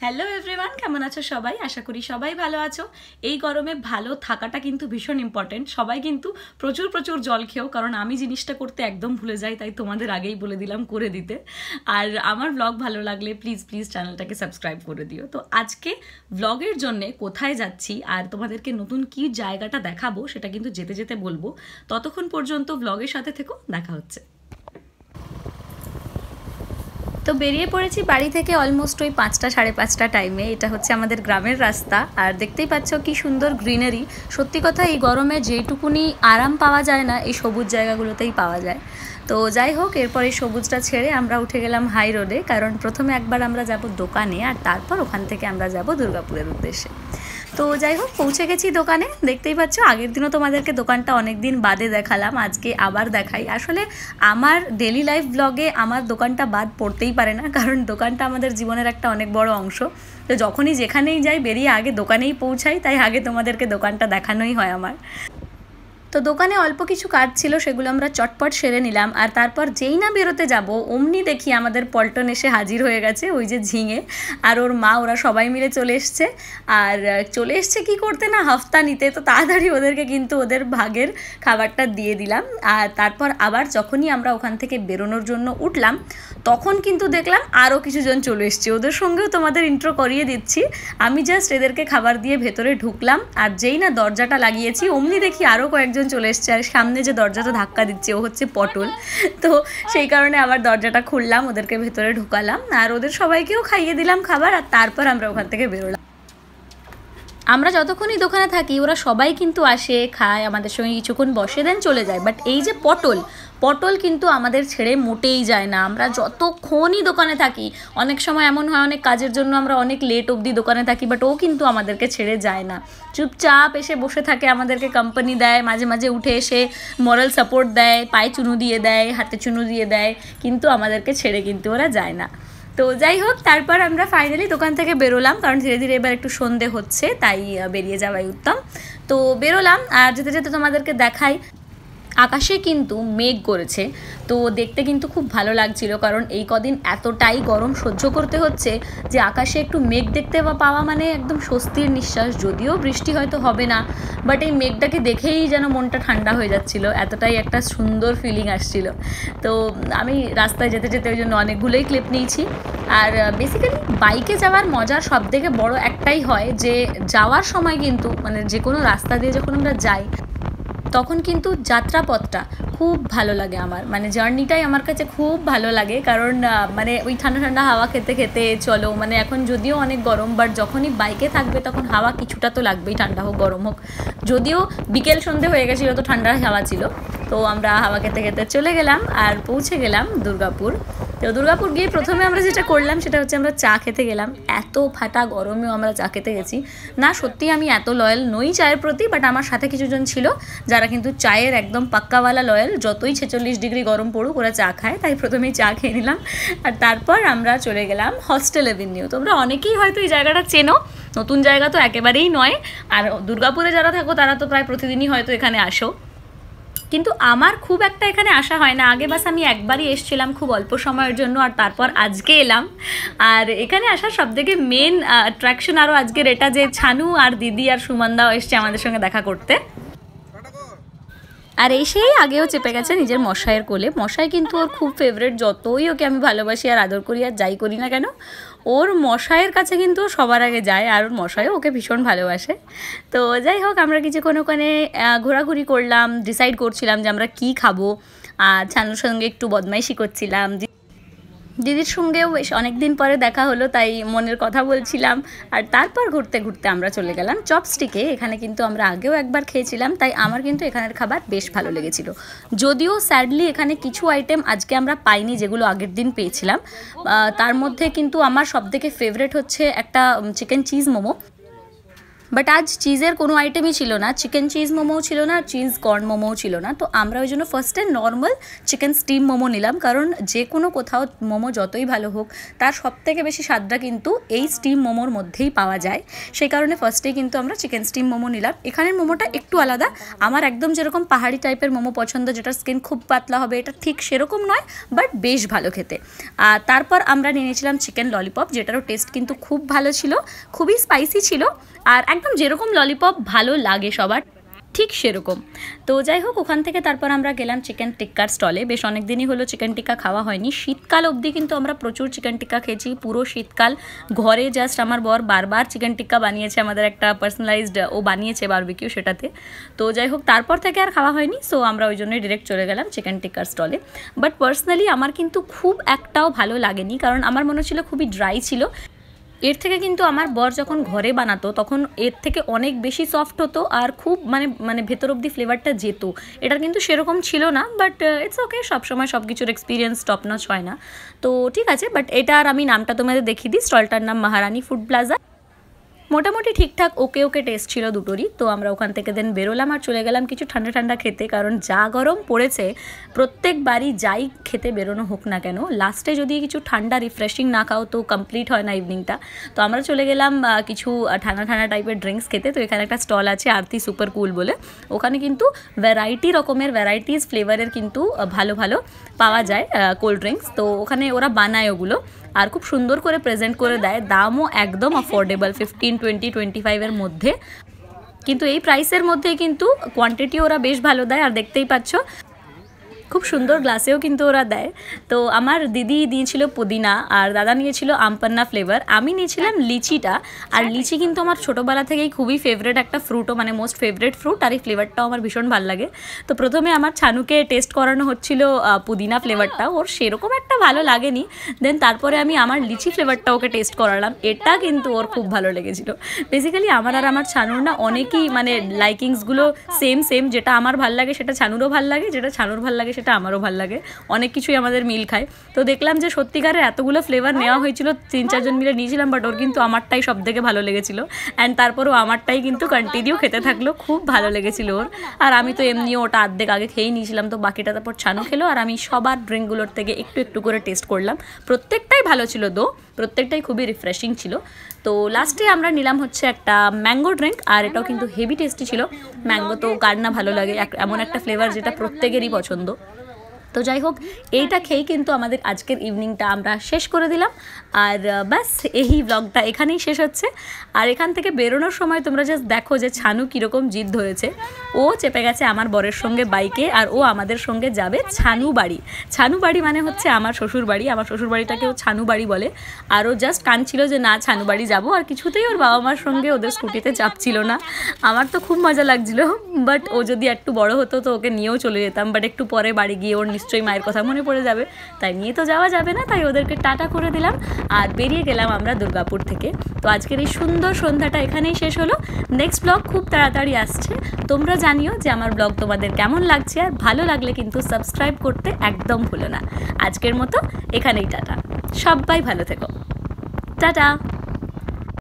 Hello everyone, কেমন আছো সবাই? আশা করি সবাই ভালো আছো। এই গরমে ভালো থাকাটা কিন্তু ভীষণ ইম্পর্টেন্ট। সবাই কিন্তু প্রচুর প্রচুর জল খেও, কারণ আমি জিনিসটা করতে একদম ভুলে যাই, তাই তোমাদের আগেই বলে দিলাম করে দিতে। আর আমার ব্লগ ভালো লাগলে প্লিজ প্লিজ চ্যানেলটাকে সাবস্ক্রাইব করে দিও। তো আজকে ব্লগের জন্যে কোথায় যাচ্ছি আর তোমাদেরকে নতুন কি জায়গাটা দেখাবো সেটা কিন্তু যেতে যেতে বলবো। ততক্ষণ পর্যন্ত ব্লগের সাথে থেকো, দেখা হচ্ছে। তো বেরিয়ে পড়েছি বাড়ি থেকে অলমোস্ট ওই 5টা সাড়ে 5টা টাইমে। এটা হচ্ছে আমাদের গ্রামের রাস্তা, আর দেখতেই পাচ্ছ কি সুন্দর গ্রিনারি। সত্যি কথা, এই গরমে যেটুকুনি আরাম পাওয়া যায় না এই সবুজ জায়গাগুলোতেই পাওয়া যায়। তো যাই হোক, এরপর এই সবুজটা ছেড়ে আমরা উঠে গেলাম হাই রোডে, কারণ প্রথমে একবার আমরা যাব দোকানে আর তারপর ওখান থেকে আমরা যাব দুর্গাপুরের উদ্দেশ্যে। তো যাই হোক, পৌঁছে গেছি দোকানে। দেখতেই পাচ্ছ, আগের দিনও তোমাদেরকে দোকানটা অনেক দিন বাদে দেখালাম, আজকে আবার দেখাই। আসলে আমার ডেলি লাইফ ব্লগে আমার দোকানটা বাদ পড়তেই পারে না, কারণ দোকানটা আমাদের জীবনের একটা অনেক বড় অংশ। তো যখনই যেখানেই যাই বেরিয়ে আগে দোকানেই পৌঁছাই, তাই আগে তোমাদেরকে দোকানটা দেখানোই হয় আমার। তো দোকানে অল্প কিছু কাজ ছিল, সেগুলো আমরা চটপট সেরে নিলাম। আর তারপর যেই না বেরোতে যাব, অমনি দেখি আমাদের পল্টন এসে হাজির হয়ে গেছে, ওই যে ঝিঙে আর ওর মা, ওরা সবাই মিলে চলে এসছে। আর চলে এসছে কি করতে না, হাফতা নিতে। তো তাড়াতাড়ি ওদেরকে কিন্তু ওদের ভাগের খাবারটা দিয়ে দিলাম। আর তারপর আবার যখনই আমরা ওখান থেকে বেরোনোর জন্য উঠলাম, তখন কিন্তু দেখলাম আরও কিছুজন চলে এসছে। ওদের সঙ্গেও তোমাদের ইন্ট্রো করিয়ে দিচ্ছি। আমি জাস্ট এদেরকে খাবার দিয়ে ভেতরে ঢুকলাম, আর যেই না দরজাটা লাগিয়েছি অমনি দেখি আরও কয়েকজন চলে এসছে। আর সামনে যে দরজাটা ধাক্কা দিচ্ছে ও হচ্ছে পটল। তো সেই কারণে আবার দরজাটা খুললাম, ওদেরকে ভেতরে ঢুকালাম, আর ওদের সবাইকেও খাইয়ে দিলাম খাবার। আর তারপর আমরা ওখান থেকে বেরোলাম। আমরা যতক্ষণই দোকানে থাকি ওরা সবাই কিন্তু আসে, খায়, আমাদের সঙ্গে কিছুক্ষণ বসে, দেন চলে যায়। বাট এই যে পটল পটল কিন্তু আমাদের ছেড়ে মোটেই যায় না। আমরা যতক্ষণই দোকানে থাকি, অনেক সময় এমন হয় অনেক কাজের জন্য আমরা অনেক লেট অবধি দোকানে থাকি, বাট ও কিন্তু আমাদেরকে ছেড়ে যায় না। চুপচাপ এসে বসে থাকে, আমাদেরকে কোম্পানি দেয়, মাঝে মাঝে উঠে এসে মরাল সাপোর্ট দেয়, পায়ে চুনু দিয়ে দেয়, হাতে চুনু দিয়ে দেয়, কিন্তু আমাদেরকে ছেড়ে কিন্তু ওরা যায় না। তো যাই হোক, তারপর আমরা ফাইনালি দোকান থেকে বেরোলাম, কারণ ধীরে ধীরে এবার একটু সন্ধে হচ্ছে, তাই বেরিয়ে যাওয়াই উত্তম। তো বেরোলাম, আর যেতে যেতে তোমাদেরকে দেখাই আকাশে কিন্তু মেঘ করেছে। তো দেখতে কিন্তু খুব ভালো লাগছিল, কারণ এই কদিন এতটাই গরম সহ্য করতে হচ্ছে যে আকাশে একটু মেঘ দেখতে পাওয়া মানে একদম স্বস্তির নিঃশ্বাস। যদিও বৃষ্টি হয়তো হবে না, বাট এই মেঘটাকে দেখেই যেন মনটা ঠান্ডা হয়ে যাচ্ছিল, এতটাই একটা সুন্দর ফিলিং আসছিল। তো আমি রাস্তায় যেতে যেতে ওই জন্য অনেকগুলোই ক্লিপ নিয়েছি। আর বেসিক্যালি বাইকে যাওয়ার মজা সব থেকে বড় একটাই হয় যে যাওয়ার সময় কিন্তু মানে যে কোনো রাস্তা দিয়ে যখন আমরা যাই, তখন কিন্তু যাত্রাপথটা খুব ভালো লাগে আমার, মানে জার্নিটাই আমার কাছে খুব ভালো লাগে। কারণ মানে ওই ঠান্ডা ঠান্ডা হাওয়া খেতে খেতে চলো, মানে এখন যদিও অনেক গরম, বাট যখনই বাইকে থাকবে তখন হাওয়া কিছুটা তো লাগবেই, ঠান্ডা হোক গরম হোক। যদিও বিকেল সন্ধে হয়ে গেছিলো, তো ঠান্ডা হাওয়া ছিল। তো আমরা হাওয়া খেতে খেতে চলে গেলাম আর পৌঁছে গেলাম দুর্গাপুর। তো দুর্গাপুর গিয়ে প্রথমে আমরা যেটা করলাম সেটা হচ্ছে আমরা চা খেতে গেলাম। এত ফাটা গরমেও আমরা চা খেতে গেছি। না সত্যি আমি এত লয়াল নই চায়ের প্রতি, বাট আমার সাথে কিছুজন ছিল যারা কিন্তু চায়ের একদম পাক্কাওয়ালা লয়াল। যতই 46 ডিগ্রি গরম পড়ুক ওরা চা খায়, তাই প্রথমেই চা খেয়ে নিলাম। আর তারপর আমরা চলে গেলাম হস্টেল এভিনিউ। তোমরা অনেকেই হয়তো এই জায়গাটা চেনো, নতুন জায়গা তো একেবারেই নয়। আর দুর্গাপুরে যারা থাকো তারা তো প্রায় প্রতিদিনই হয়তো এখানে আসো, কিন্তু আমার খুব একটা এখানে আসা হয় না। আগে বাস আমি একবারই এসেছিলাম খুব অল্প সময়ের জন্য, আর তারপর আজকে এলাম। আর এখানে আসার সবথেকে মেন অ্যাট্রাকশন আরও আজকের এটা যে ছানু আর দিদি আর সুমনদাও এসছে আমাদের সঙ্গে দেখা করতে। আর এসেই আগেও চেপে গেছে নিজের মশাইয়ের কোলে। মশাই কিন্তু ওর খুব ফেভারিট, যতই ওকে আমি ভালোবাসি আর আদর করি আর যাই করি না কেন, ওর মশাইয়ের কাছে কিন্তু সবার আগে যায়, আর ওর মশাইও ওকে ভীষণ ভালোবাসে। তো যাই হোক, আমরা কিছুক্ষণ ওখানে ঘোরাঘুরি করলাম, ডিসাইড করছিলাম যে আমরা কী খাবো। আর ছানুর সঙ্গে একটু বদমাইশি করছিলাম, দিদির সঙ্গেও বেশ অনেক দিন পরে দেখা হলো, তাই মনের কথা বলছিলাম। আর তারপর ঘুরতে ঘুরতে আমরা চলে গেলাম চপস্টিকে। এখানে কিন্তু আমরা আগেও একবার খেয়েছিলাম, তাই আমার কিন্তু এখানের খাবার বেশ ভালো লেগেছিল। যদিও স্যাডলি এখানে কিছু আইটেম আজকে আমরা পাইনি যেগুলো আগের দিন পেয়েছিলাম। তার মধ্যে কিন্তু আমার সবথেকে ফেভারিট হচ্ছে একটা চিকেন চিজ মোমো। বাট আজ চিজের কোনো আইটেমই ছিল না, চিকেন চিজ মোমোও ছিল না, চিজ কর্ন মোমোও ছিল না। তো আমরা ওই জন্য ফার্স্টে নর্মাল চিকেন স্টিম মোমো নিলাম, কারণ যে কোনো কোথাও মোমো যতই ভালো হোক তার সবথেকে বেশি স্বাদটা কিন্তু এই স্টিম মোমোর মধ্যেই পাওয়া যায়। সেই কারণে ফার্স্টেই কিন্তু আমরা চিকেন স্টিম মোমো নিলাম। এখানের মোমোটা একটু আলাদা, আমার একদম যেরকম পাহাড়ি টাইপের মোমো পছন্দ, যেটার স্কিন খুব পাতলা হবে, এটা ঠিক সেরকম নয়, বাট বেশ ভালো খেতে। আর তারপর আমরা নিয়েছিলাম চিকেন ললিপপ, যেটারও টেস্ট কিন্তু খুব ভালো ছিল, খুবই স্পাইসি ছিল, আর একদম যেরকম ললিপপ ভালো লাগে সবার ঠিক সেরকম। তো যাই হোক, ওখান থেকে তারপর আমরা গেলাম চিকেন টিক্কার স্টলে। বেশ অনেক দিনই হলো চিকেন টিক্কা খাওয়া হয়নি। শীতকাল অবধি কিন্তু আমরা প্রচুর চিকেন টিক্কা খেয়েছি, পুরো শীতকাল ঘরে জাস্ট আমার বর বারবার চিকেন টিক্কা বানিয়েছে, আমাদের একটা পার্সোনালাইজড ও বানিয়েছে বারবিকিউ সেটাতে। তো যাই হোক, তারপর থেকে আর খাওয়া হয়নি, সো আমরা ওই জন্যই ডিরেক্ট চলে গেলাম চিকেন টিক্কার স্টলে। বাট পার্সোনালি আমার কিন্তু খুব একটাও ভালো লাগেনি, কারণ আমার মনে হচ্ছিল খুবই ড্রাই ছিল। এর থেকে কিন্তু আমার বর যখন ঘরে বানাতো তখন এর থেকে অনেক বেশি সফট হতো, আর খুব মানে ভেতর অবধি ফ্লেভারটা যেত। এটার কিন্তু সেরকম ছিল না, বাট ইটস ওকে, সবসময় সব কিছুর এক্সপিরিয়েন্স টপ নচ হয় না। তো ঠিক আছে, বাট এটার আমি নামটা তোমাদের দেখিয়ে দিই। স্টলটার নাম মহারানী ফুড প্লাজা। মোটামুটি ঠিকঠাক ওকে টেস্ট ছিল দুটোরই। তো আমরা ওখান থেকে দেন বেরোলাম আর চলে গেলাম কিছু ঠান্ডা ঠান্ডা খেতে, কারণ যা গরম পড়েছে প্রত্যেকবারই যাই খেতে বেরোনো হোক না কেন, লাস্টে যদি কিছু ঠান্ডা রিফ্রেশিং না খাও তো কমপ্লিট হয় না ইভিনিংটা। তো আমরা চলে গেলাম কিছু ঠান্ডা ঠান্ডা টাইপের ড্রিঙ্কস খেতে। তো এখানে একটা স্টল আছে আরতি সুপার কুল বলে, ওখানে কিন্তু ভ্যারাইটিস ফ্লেভারের কিন্তু ভালো ভালো পাওয়া যায় কোল্ড ড্রিঙ্কস। তো ওখানে ওরা বানায় ওগুলো, আর খুব সুন্দর করে প্রেজেন্ট করে দেয়, দামও একদম অ্যাফোর্ডেবল, 15, 20, 25-এর মধ্যে। কিন্তু এই প্রাইসের মধ্যে কিন্তু কোয়ান্টিটি ওরা বেশ ভালো দেয়, আর দেখতেই পাচ্ছ খুব সুন্দর গ্লাসেও কিন্তু ওরা দেয়। তো আমার দিদি দিয়েছিল পুদিনা, আর দাদা নিয়েছিল আমপান্না ফ্লেভার, আমি নিয়েছিলাম লিচিটা। আর লিচি কিন্তু আমার ছোটোবেলা থেকেই খুবই ফেভারিট একটা ফ্রুটও, মানে মোস্ট ফেভারিট ফ্রুট, আর এই ফ্লেভারটাও আমার ভীষণ ভালো লাগে। তো প্রথমে আমার ছানুকে টেস্ট করানো হচ্ছিল পুদিনা ফ্লেভারটা, ওর সেরকম একটা ভালো লাগেনি। দেন তারপরে আমি আমার লিচি ফ্লেভারটা ওকে টেস্ট করালাম, এটা কিন্তু ওর খুব ভালো লেগেছিল। বেসিক্যালি আমার আর আমার ছানুর না অনেকই মানে লাইকিংসগুলো সেম, যেটা আমার ভাল লাগে সেটা ছানুরও ভাল লাগে, যেটা ছানুর ভাল লাগে সেটা আমারও ভাল লাগে, অনেক কিছুই আমাদের মিল খায়। তো দেখলাম যে সত্যিকারের এতগুলো ফ্লেভার নেওয়া হয়েছিল, 3-4 জন মিলে নিয়েছিলাম, বাট ওর কিন্তু আমারটাই সব থেকে ভালো লেগেছিল। অ্যান্ড তারপরও আমারটাই কিন্তু কন্টিনিউ খেতে থাকলো, খুব ভালো লেগেছিল ওর। আর আমি তো এমনিও ওটা অর্ধেক আগে খেয়েই নিয়েছিলাম, তো বাকিটা তারপর ছানু খেলো, আর আমি সবার ড্রিঙ্কগুলোর থেকে একটু করে টেস্ট করলাম। প্রত্যেকটাই ভালো ছিল, প্রত্যেকটাই খুবই রিফ্রেশিং ছিল। তো লাস্টে আমরা নিলাম হচ্ছে একটা ম্যাঙ্গো ড্রিঙ্ক, আর এটাও কিন্তু হেভি টেস্টি ছিল। ম্যাঙ্গো তো কার না ভালো লাগে, এমন একটা ফ্লেভার যেটা প্রত্যেকেরই পছন্দ। তো যাই হোক, এইটা খেয়েই কিন্তু আমাদের আজকের ইভিনিংটা আমরা শেষ করে দিলাম। আর ব্যাস, এই ব্লগটা এখানেই শেষ হচ্ছে। আর এখান থেকে বেরোনোর সময় তোমরা জাস্ট দেখো যে ছানু কীরকম জিদ ধরেছে। ও চেপে গেছে আমার বরের সঙ্গে বাইকে, আর ও আমাদের সঙ্গে যাবে ছানু বাড়ি মানে হচ্ছে আমার শ্বশুর বাড়ি। আমার শ্বশুর বাড়িটাকে ও ছানু বাড়ি বলে। আর ও জাস্ট কাঁদছিল যে না, ছানু বাড়ি যাবো, আর কিছুতেই ওর বাবা মার সঙ্গে ওদের স্কুটিতে চাপছিল না। আমার তো খুব মজা লাগছিল, বাট ও যদি একটু বড় হতো তো ওকে নিয়েও চলে যেতাম, বাট একটু পরে বাড়ি গিয়ে ওর নিশ্চয়ই মায়ের কথা মনে পড়ে যাবে, তাই নিয়ে তো যাওয়া যাবে না। তাই ওদেরকে টাটা করে দিলাম আর বেরিয়ে গেলাম আমরা দুর্গাপুর থেকে। তো আজকের এই সুন্দর সন্ধ্যাটা এখানেই শেষ হলো। নেক্সট ব্লগ খুব তাড়াতাড়ি আসছে। তোমরা জানিও যে আমার ব্লগ তোমাদের কেমন লাগছে, আর ভালো লাগলে কিন্তু সাবস্ক্রাইব করতে একদম ভুলো না। আজকের মতো এখানেই টাটা, সবাই ভালো থেকো, টাটা।